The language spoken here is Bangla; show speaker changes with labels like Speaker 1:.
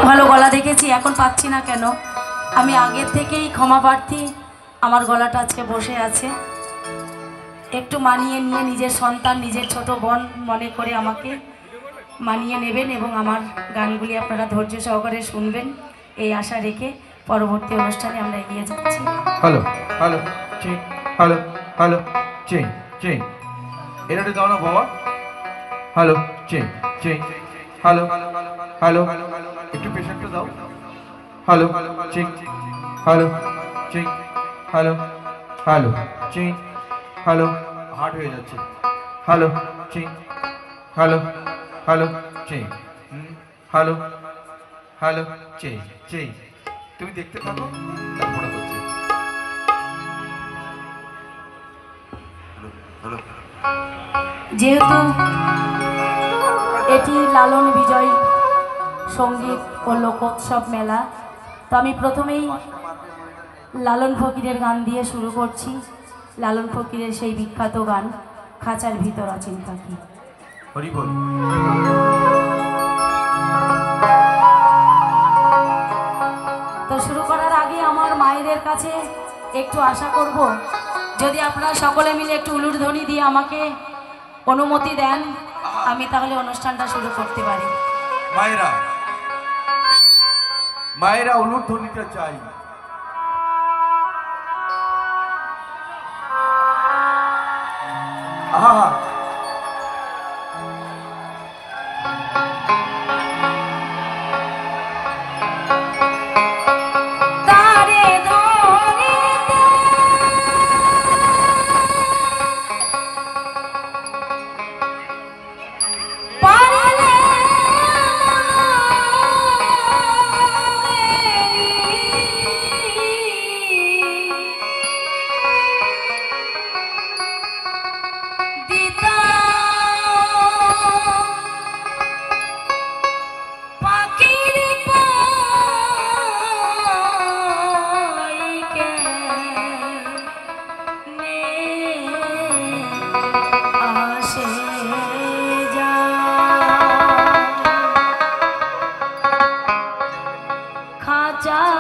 Speaker 1: ভালো গলা দেখেছি, এখন পাচ্ছি না কেন। আমি আগের থেকেই ক্ষমা প্রার্থী, আমার গলাটা আজকে বসে আছে। একটু মানিয়ে নিয়ে নিজের সন্তান, নিজের ছোট বোন মনে করে আমাকে মানিয়ে নেবেন এবং আমার গানগুলি আপনারা ধৈর্য সহকারে শুনবেন, এই আশা রেখে পরবর্তী অনুষ্ঠানে আমরা এগিয়ে যাচ্ছি।
Speaker 2: Hello hello check, hello hello check check, এটা দাও না বাবা। Hello check check, hello hello, একটু পেশেন্টটা দাও। Hello check, hello check, hello hello check, hello heart হয়ে যাচ্ছে। Hello check, hello hello check, hello hello check check. তুমি দেখতে থাকো, তারপরে হচ্ছে।
Speaker 1: যেহেতু এটি লালন বিজয় সঙ্গীত ও লোকোৎসব মেলা, তো আমি প্রথমেই লালন ফকিরের গান দিয়ে শুরু করছি। লালন ফকিরের সেই বিখ্যাত গান খাঁচার ভিতর আছেন পাখি।
Speaker 2: হরি বল।
Speaker 1: তো শুরু করার আগে আমার মায়েদের কাছে একটু আশা করব, যদি আপনারা সকলে মিলে একটু উলুর ধ্বনি দিয়ে আমাকে অনুমতি দেন, আমি তাহলে অনুষ্ঠানটা শুরু করতে পারি।
Speaker 2: মায়েরা মায়েরা উলুর ধ্বনিটা চাই। আহা
Speaker 1: যা